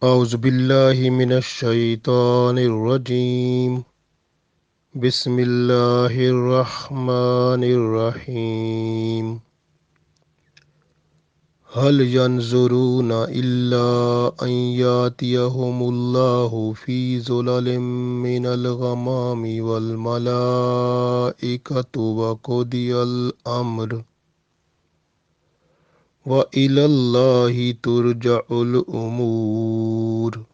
أعوذ بالله من الشيطان الرجيم. بسم الله الرحمن الرحيم. هل ينظرون إلا أن يأتيهم الله في ظلل من الغمام والملائكة وقضي الأمر وإلى الله ترجع الأمور.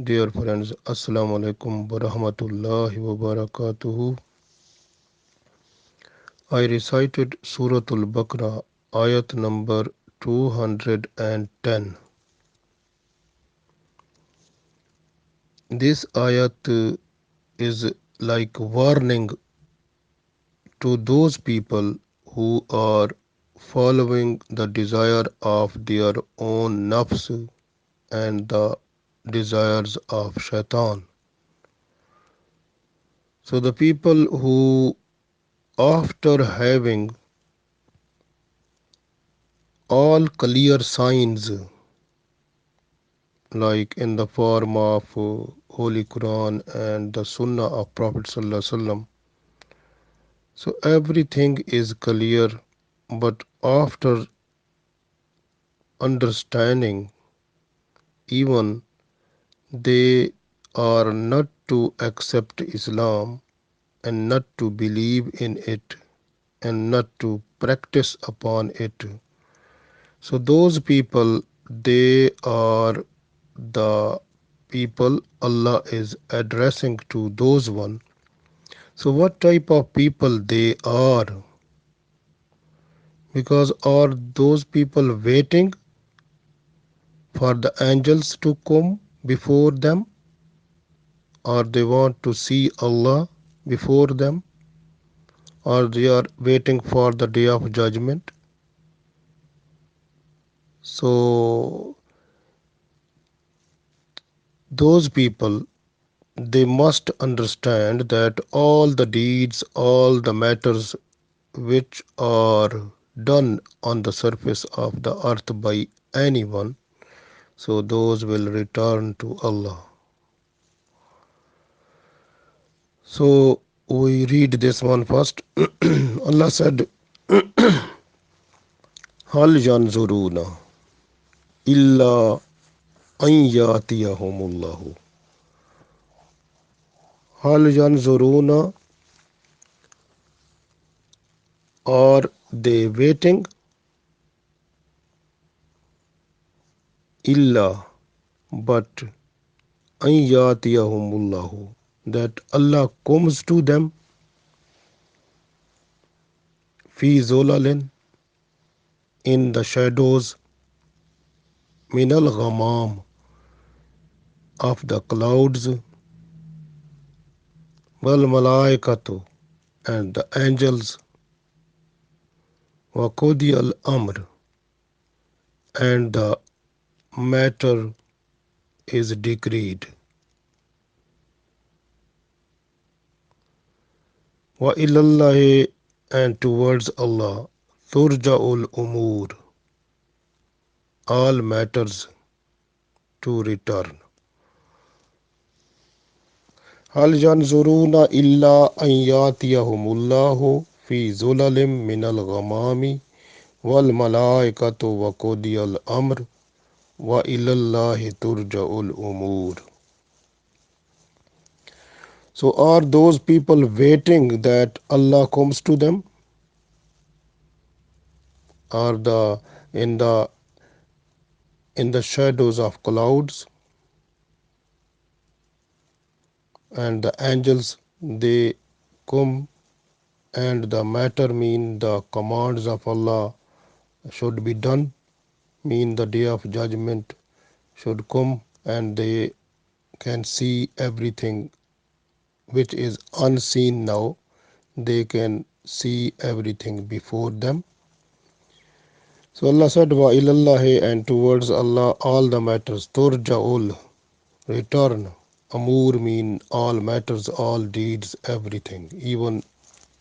Dear friends, Assalamu alaikum wa rahmatullahi wa barakatuhu. I recited Surah Al-Baqarah, Ayat number 210. This ayat is like warning to those people who are following the desire of their own nafs and the desires of shaitan. So the people who, after having all clear signs like in the form of Holy Quran and the Sunnah of Prophet Sallallahu Alaihi Wasallam. So everything is clear, but after understanding, even they are not to accept Islam and not to believe in it and not to practice upon it. So those people, they are the people Allah is addressing to those one. So what type of people they are? Because are those people waiting for the angels to come before them, or they want to see Allah before them, or they are waiting for the day of judgment? So those people, they must understand that all the deeds, all the matters which are done on the surface of the earth by anyone, so those will return to Allah. So we read this one first. Allah said, Hal yanzuruna illa an yatiyahumullahu. Hal yanzuruna, are they waiting? Illa, but an yatiyahumullahu, that Allah comes to them fi zolalin, in the shadows, minal ghamam, of the clouds, wal malaikatu, and the angels, wa qudi al amr, and the matter is decreed. Wa ilallahi, and towards Allah, turja'ul umur, all matters to return. Hal yanzuruna illa an yatiyahumullahu fi zulalim minal ghamami wal malaikatu wa qudiyal amr wa ilallahi turja'ul umur. So are those people waiting that Allah comes to them? Are the in the in the shadows of clouds, and the angels they come, and the matter mean the commands of Allah should be done, mean the day of judgment should come, and they can see everything which is unseen now, they can see everything before them. So Allah said, Wa ilallahi, and towards Allah all the matters, turja'ul, return. Amur mean all matters, all deeds, everything, even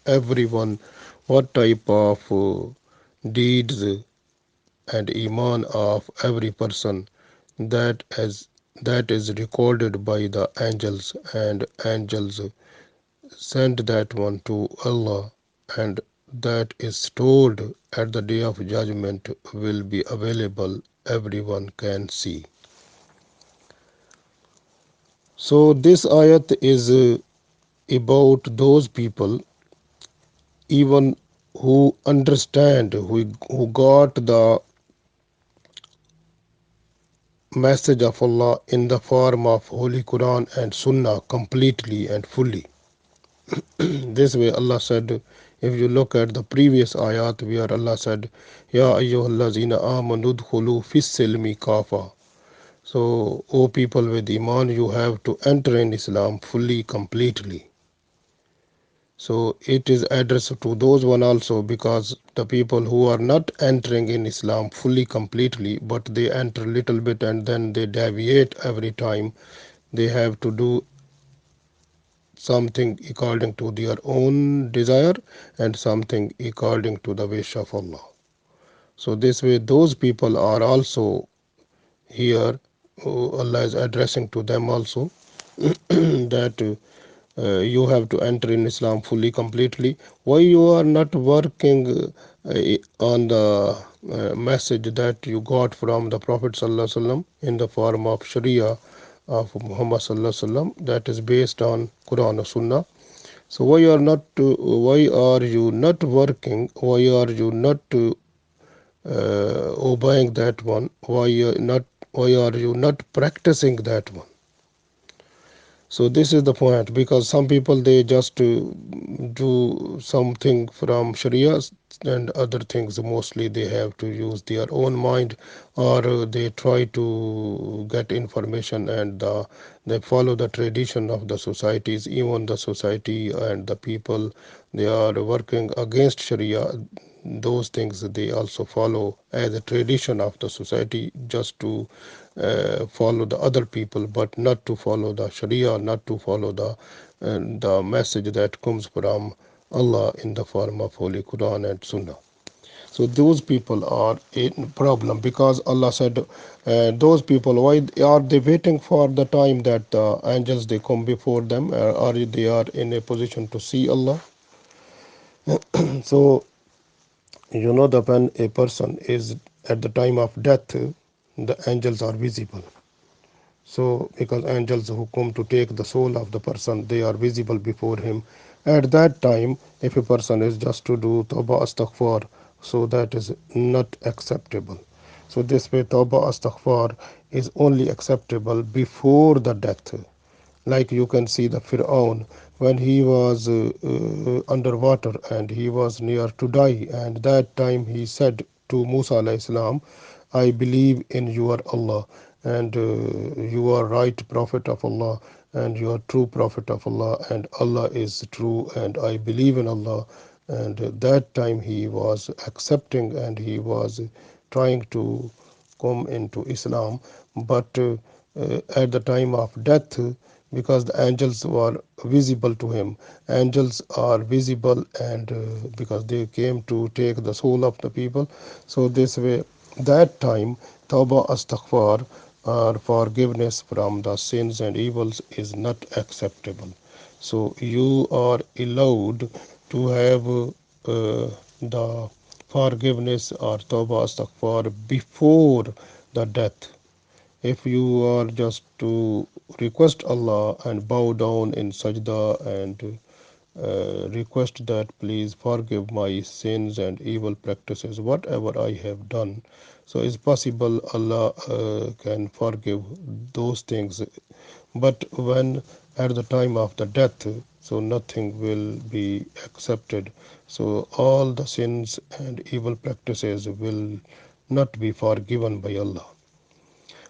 everyone, what type of deeds and iman of every person that as that is recorded by the angels, and angels send that one to Allah, and that is stored at the day of judgment will be available, everyone can see. So this ayat is about those people even who understand, who got the message of Allah in the form of Holy Quran and Sunnah completely and fully. This way Allah said, if you look at the previous ayat where Allah said, Ya ayyuhallazina amanu dkhulu fis silmi kafa. So, O people with Iman, you have to enter in Islam fully, completely. So it is addressed to those one also, because the people who are not entering in Islam fully completely, but they enter little bit and then they deviate every time, they have to do something according to their own desire and something according to the wish of Allah. So this way those people are also here, Allah is addressing to them also that you have to enter in Islam fully, completely. Why you are not working on the message that you got from the Prophet ﷺ in the form of Sharia of Muhammad ﷺ, that is based on Quran or Sunnah? So why are you not working? Why are you not obeying that one? Why are you not practicing that one? So this is the point, because some people they just do something from Sharia, and other things mostly they have to use their own mind, or they try to get information, and they follow the tradition of the societies. Even the society and the people, they are working against Sharia. Those things they also follow as a tradition of the society, just to follow the other people, but not to follow the Sharia, not to follow the message that comes from Allah in the form of Holy Quran and Sunnah. So those people are in problem, because Allah said, those people, why are they waiting for the time that the angels they come before them, or they are in a position to see Allah? So you know that when a person is at the time of death, the angels are visible. So, because angels who come to take the soul of the person, they are visible before him. At that time, if a person is just to do tawbah astaghfar, so that is not acceptable. So this way, tawbah astaghfar is only acceptable before the death. Like you can see the Fir'aun, when he was underwater and he was near to die, and that time he said to Musa alayhi salam, I believe in your Allah, and you are right prophet of Allah, and you are true prophet of Allah, and Allah is true, and I believe in Allah. And that time he was accepting, and he was trying to come into Islam. But at the time of death, because the angels were visible to him, angels are visible, and because they came to take the soul of the people. So this way, that time, tawbah astaghfar, or forgiveness from the sins and evils, is not acceptable. So you are allowed to have the forgiveness or tawbah astaghfar before the death. If you are just to request Allah and bow down in sajda, and request that please forgive my sins and evil practices, whatever I have done, so it's possible Allah can forgive those things. But when at the time of the death, so nothing will be accepted. So all the sins and evil practices will not be forgiven by Allah.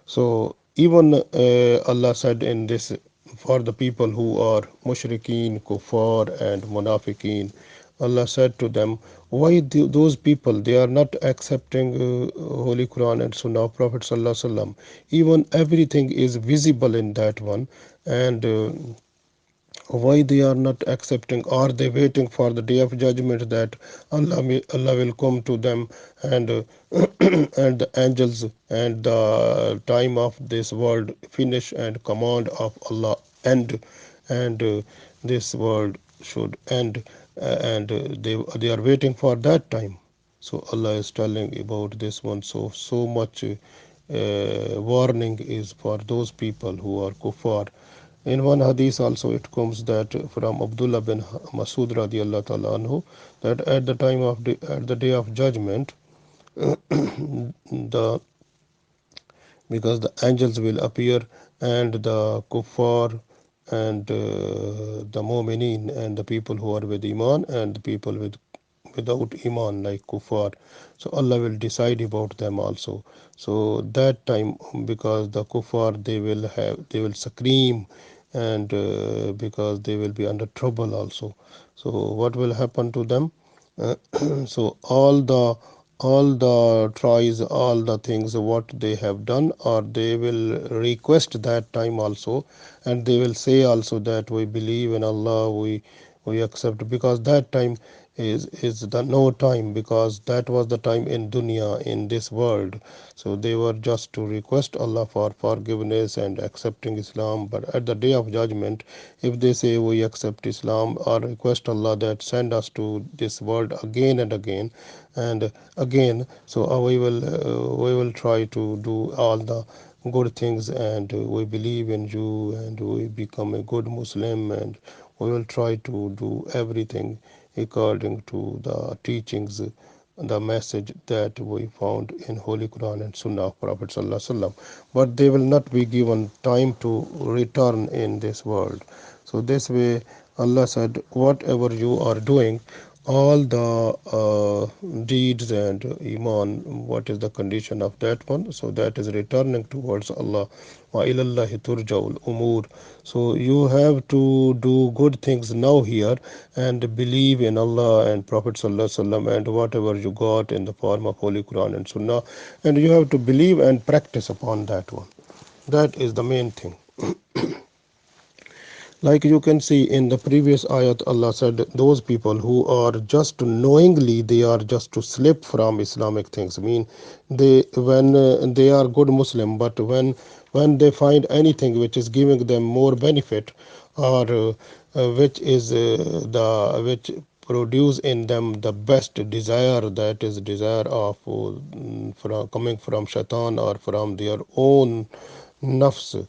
So even Allah said in this, for the people who are mushrikeen, kuffar and munafiqeen, Allah said to them, why those people they are not accepting Holy Quran and Sunnah of Prophet Sallallahu Alaihi Wasallam? Even everything is visible in that one, and why they are not accepting? Are they waiting for the day of judgment that Allah will come to them, and and the angels and the time of this world finish and command of Allah end, and this world should end, and they are waiting for that time. So Allah is telling about this one. So much warning is for those people who are kuffar. In one hadith also it comes that from Abdullah bin Masud radiallahu ta'ala anhu, that at the time of at the day of judgment, the because the angels will appear, and the kuffar and the mu'mineen and the people who are with iman and the people without iman like kuffar, so Allah will decide about them also. So that time, because the kuffar, they will scream, and because they will be under trouble also. So what will happen to them? uh, so all the tries, all the things what they have done, or they will request that time also, and they will say also that we believe in Allah, we accept, because that time is the no time, because that was the time in dunya, in this world. So they were just to request Allah for forgiveness and accepting Islam. But at the day of judgment, if they say we accept Islam, or request Allah that send us to this world again and again and again, so we will try to do all the good things, and we believe in you, and we become a good Muslim, and we will try to do everything according to the teachings, the message that we found in Holy Quran and Sunnah of Prophet Sallallahu Alaihi Wasallam. But they will not be given time to return in this world. So this way, Allah said, whatever you are doing, all the deeds and iman, what is the condition of that one? So that is returning towards Allah. Wa ilallahi turja'ul umur. So you have to do good things now here, and believe in Allah and Prophet Sallallahu Alaihi Wasallam, and whatever you got in the form of Holy Quran and Sunnah, and you have to believe and practice upon that one. That is the main thing. Like you can see in the previous ayat, Allah said those people who are just knowingly, they are just to slip from Islamic things. I mean, they when they are good Muslim, but when they find anything which is giving them more benefit, or which is which produce in them the best desire, that is desire of from coming from shaitan or from their own nafs,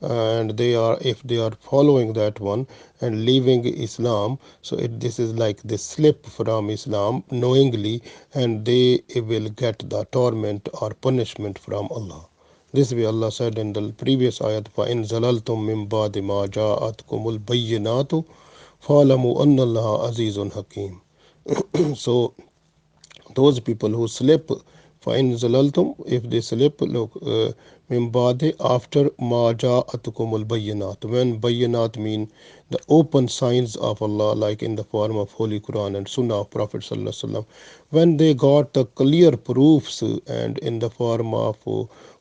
and they are, if they are following that one and leaving Islam, so this is like they slip from Islam knowingly, and they will get the torment or punishment from Allah. This way Allah said in the previous ayat, فَإِن زَلَلْتُم مِّن بَعْدِ مَا جَاءَتْكُمُ الْبَيِّنَاتُ فَاعْلَمُوا أَنَّ اللَّهَ عَزِيزٌ حَكِيمٌ. So those people who slip, فَإِن زَلَلْتُم, if they slip, look, min ba'di, after ma ja'atukumul bayyinat, when bayyinat mean the open signs of Allah, like in the form of Holy Quran and Sunnah of Prophet Sallallahu Alaihi Wasallam, when they got the clear proofs and in the form of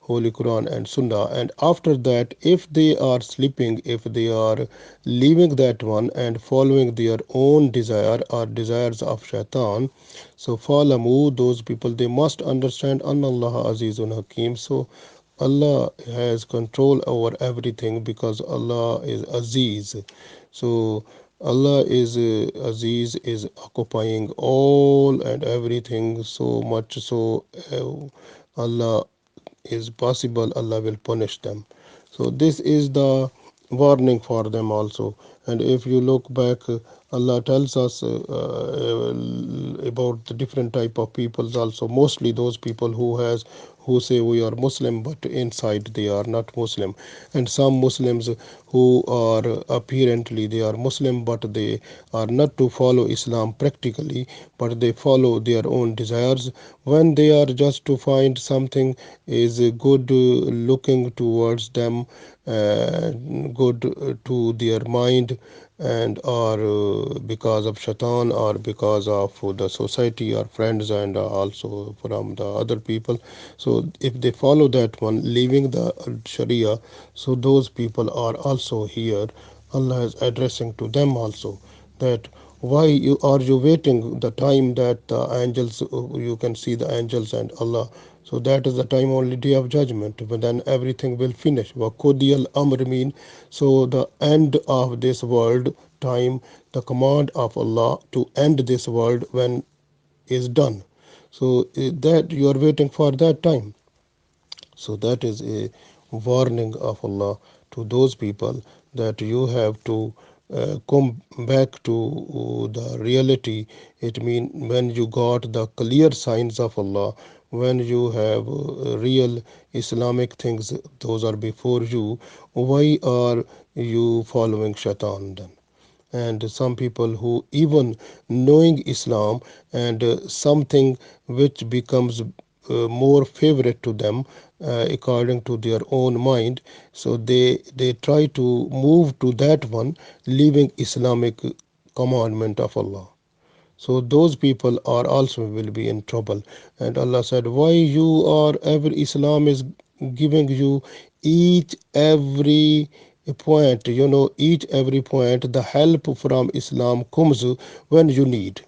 Holy Quran and Sunnah, and after that, if they are sleeping, if they are leaving that one and following their own desire or desires of shaitan, so falamu, those people, they must understand Allah Azizun Hakim. So Allah has control over everything, because Allah is Aziz. So Allah is Aziz, is occupying all and everything, so much so Allah is possible Allah will punish them. So this is the warning for them also. And if you look back, Allah tells us about the different type of peoples also, mostly those people who say we are Muslim, but inside they are not Muslim, and some Muslims who are apparently they are Muslim, but they are not to follow Islam practically, but they follow their own desires. When they are just to find something is good looking towards them, good to their mind, and or because of shaitan, or because of the society or friends, and also from the other people. So if they follow that one, leaving the sharia, so those people are also here Allah is addressing to them also, that why are you waiting the time that the angels, you can see the angels and Allah. So that is the time only, day of judgment, but then everything will finish. Wakudiyal amr mean, so the end of this world time, the command of Allah to end this world when is done. So that you are waiting for that time. So that is a warning of Allah to those people, that you have to come back to the reality. It means when you got the clear signs of Allah, when you have real Islamic things, those are before you. Why are you following Shaitan then? And some people who even knowing Islam, and something which becomes more favorite to them according to their own mind, so they try to move to that one, leaving Islamic commandment of Allah. So those people are also will be in trouble. And Allah said, why you are ever, Islam is giving you each every point, each every point, the help from Islam comes when you need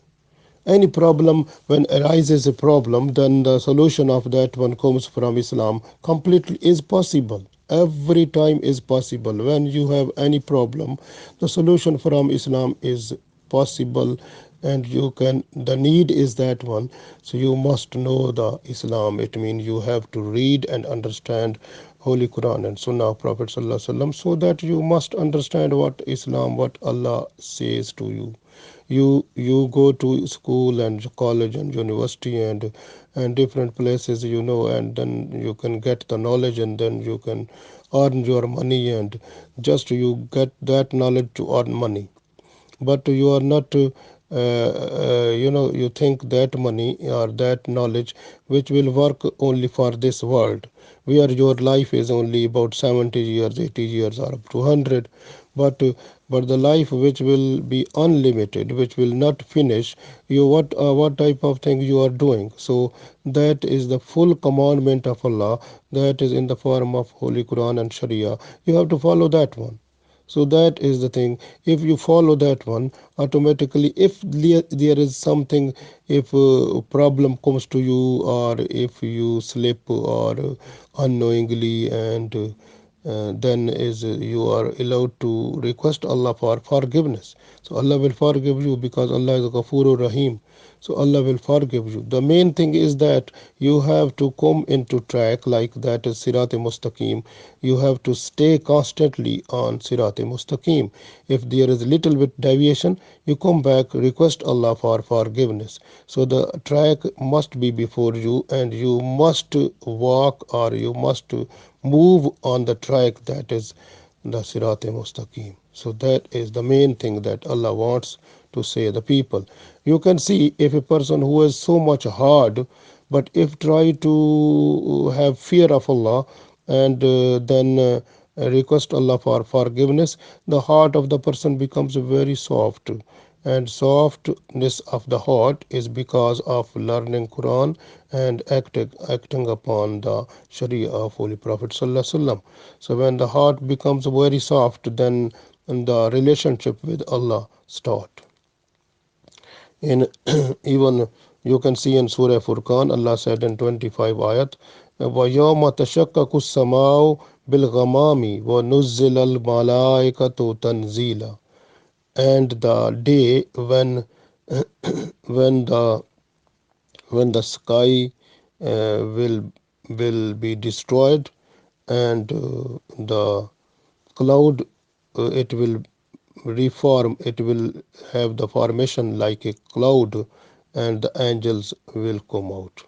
any problem. When arises a problem, then the solution of that one comes from Islam, completely is possible. Every time is possible. When you have any problem, the solution from Islam is possible, and you can, the need is that one. So you must know the Islam. It means you have to read and understand Holy Quran and Sunnah of Prophet Sallallahu Alaihi Wasallam, so that you must understand what Islam, what Allah says to you. You go to school and college and university and different places, and then you can get the knowledge, and then you can earn your money, and just you get that knowledge to earn money. But you are not you think that money or that knowledge which will work only for this world, where your life is only about 70 years, 80 years, or up to 100. but but the life which will be unlimited, which will not finish, you what type of thing you are doing. So that is the full commandment of Allah, that is in the form of Holy Quran and Sharia. You have to follow that one. So that is the thing. If you follow that one, automatically, if there is something, if a problem comes to you, or if you slip, or unknowingly, and then is you are allowed to request Allah for forgiveness. So Allah will forgive you, because Allah is Ghafurur Rahim. So Allah will forgive you. The main thing is that you have to come into track, like that is Sirat Mustaqim. You have to stay constantly on Sirat Mustaqim. If there is little bit deviation, you come back, request Allah for forgiveness. So the track must be before you, and you must walk, or you must move on the track, that is the Sirat Mustaqim. So that is the main thing that Allah wants to say the people. You can see, if a person who is so much hard, but if try to have fear of Allah, and then request Allah for forgiveness, the heart of the person becomes very soft. And softness of the heart is because of learning Quran and acting upon the Sharia of Holy Prophet Sallallahu Alaihi Wasallam. So when the heart becomes very soft, then the relationship with Allah start. In even you can see in Surah Furqan, Allah said in 25 ayat, وَيَوْمَ تَشَقَّقُ السَّمَاءُ بِالْغَمَامِ وَنُزِّلَ الْمَلَائِكَةُ تَنزِيلًا. And the day when when the when the sky will be destroyed, and the cloud, it will reform, it will have the formation like a cloud, and the angels will come out.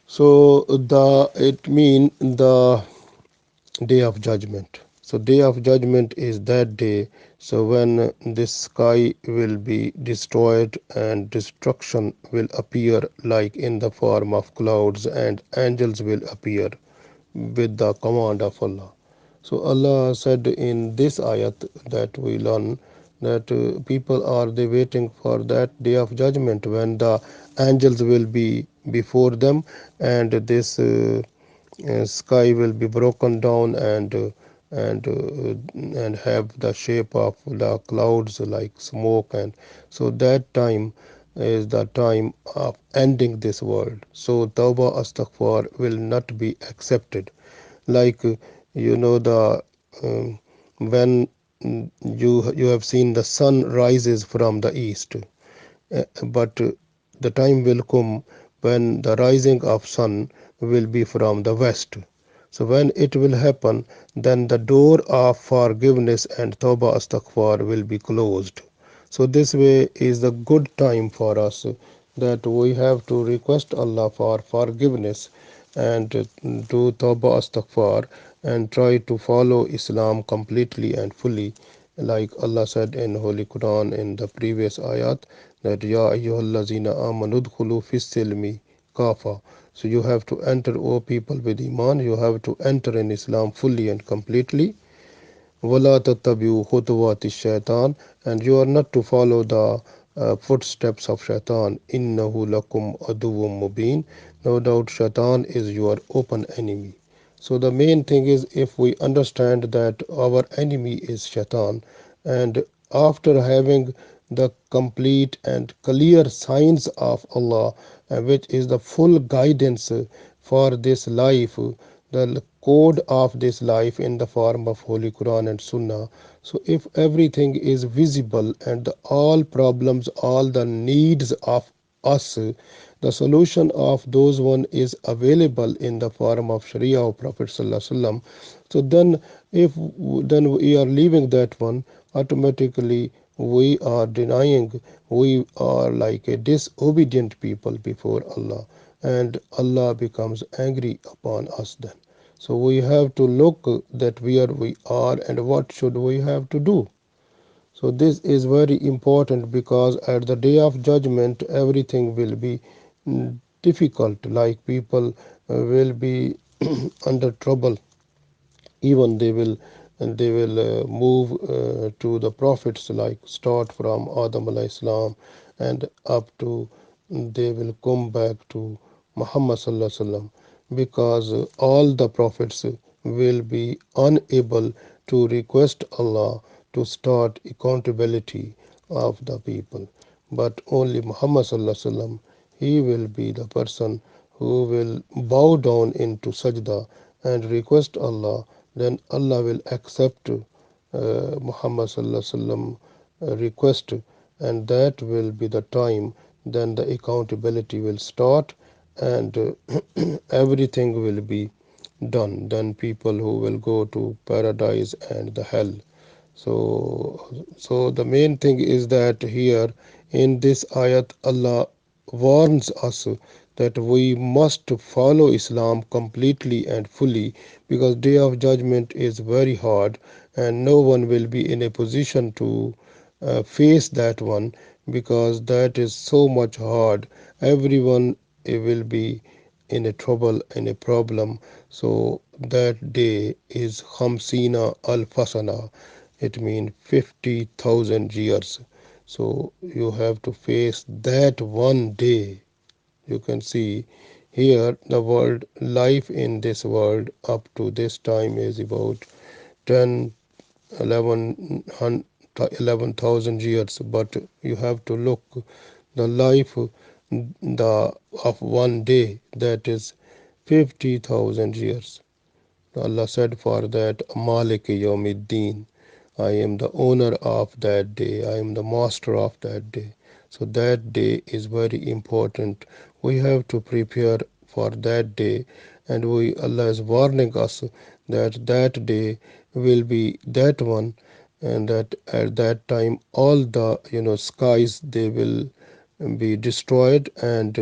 So the it mean the day of judgment. So day of judgment is that day, so when this sky will be destroyed, and destruction will appear like in the form of clouds, and angels will appear with the command of Allah. So Allah said in this ayat that we learn, that people are they waiting for that day of judgment, when the angels will be before them, and this sky will be broken down, and and have the shape of the clouds like smoke. And so that time is the time of ending this world. So tawbah astaghfar will not be accepted. Like the um, when you have seen the sun rises from the east, but the time will come when the rising of sun will be from the west. So when it will happen, then the door of forgiveness and tawbah astaghfar will be closed. So this way is the good time for us, that we have to request Allah for forgiveness and do tawbah astaghfar and try to follow Islam completely and fully, like Allah said in Holy Quran in the previous ayat, that Ya ayyuhallazina amanu dkhulu fis silmi kafa. So you have to enter, O people with Iman, you have to enter in Islam fully and completely. وَلَا تَتَّبِعُوا خُطُوَاتِ الشَّيْطَانِ, and you are not to follow the footsteps of shaitan. إِنَّهُ لَكُمْ عَدُوٌّ مُبِينٌ, no doubt shaitan is your open enemy. So the main thing is, if we understand that our enemy is shaitan, and after having the complete and clear signs of Allah, which is the full guidance for this life, the code of this life in the form of Holy Quran and Sunnah. So if everything is visible and all problems, all the needs of us, the solution of those one is available in the form of Sharia of Prophet Sallallahu Alaihi Wasallam. So then, if then we are leaving that one, automatically we are denying, we are like a disobedient people before Allah, and Allah becomes angry upon us then. So we have to look that where we are and what should we have to do. So this is very important, because at the day of judgment everything will be difficult, like people will be under trouble. Even they will move to the prophets, like start from Adam alayhi salam and up to, they will come back to Muhammad sallallahu alaihi wasallam, because all the prophets will be unable to request Allah to start accountability of the people, but only Muhammad sallallahu alaihi wasallam, he will be the person who will bow down into sajda and request Allah. Then Allah will accept Muhammad sallallahu alaihi wasallam request, and that will be the time. Then the accountability will start, and everything will be done. Then people who will go to paradise and the hell. So the main thing is that here in this ayat, Allah warns us that we must follow Islam completely and fully, because day of judgment is very hard, and no one will be in a position to face that one, because that is so much hard. Everyone will be in a trouble, in a problem. So that day is Khamsina al Fasana, it means 50,000 years. So you have to face that one day. You can see here the world life in this world up to this time is about 10, 11,000 years, but you have to look the life the of one day, that is 50,000 years. Allah said for that, Malik Yawmiddin, I am the owner of that day, I am the master of that day. So that day is very important. We have to prepare for that day, and Allah is warning us that that day will be that one, and that at that time all the skies, they will be destroyed, and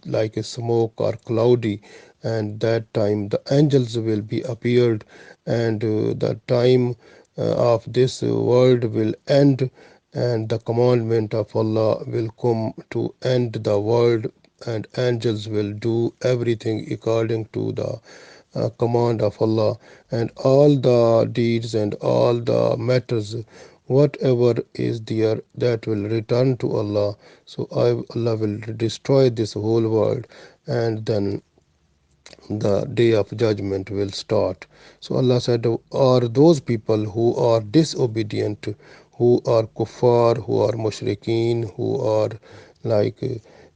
like a smoke or cloudy, and that time the angels will be appeared, and the time of this world will end, and the commandment of Allah will come to end the world, and angels will do everything according to the command of Allah, and all the deeds and all the matters, whatever is there, that will return to Allah. So Allah will destroy this whole world, and then the day of judgment will start. So Allah said, are those people who are disobedient, who are kuffar, who are mushrikeen, who are like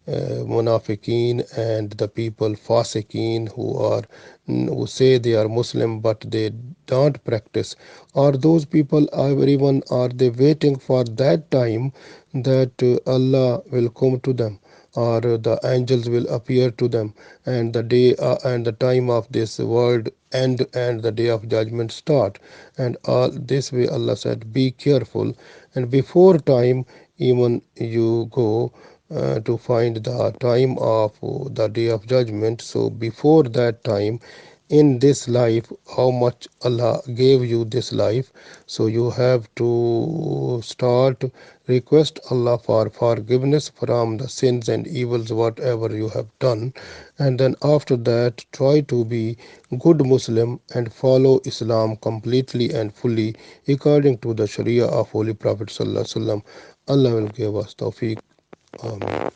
munafiqeen, and the people fasiqeen who say they are Muslim but they don't practice. Are those people, everyone, are they waiting for that time that Allah will come to them, or the angels will appear to them, and the day and the time of this world end and the day of judgment start? And all this way Allah said, be careful, and before time even you go to find the time of the day of judgment. So before that time, in this life, how much Allah gave you this life, so you have to start request Allah for forgiveness from the sins and evils whatever you have done, and then after that try to be good Muslim and follow Islam completely and fully according to the Sharia of Holy Prophet Sallallahu Alaihi Wasallam. Allah will give us tawfiq. Amen.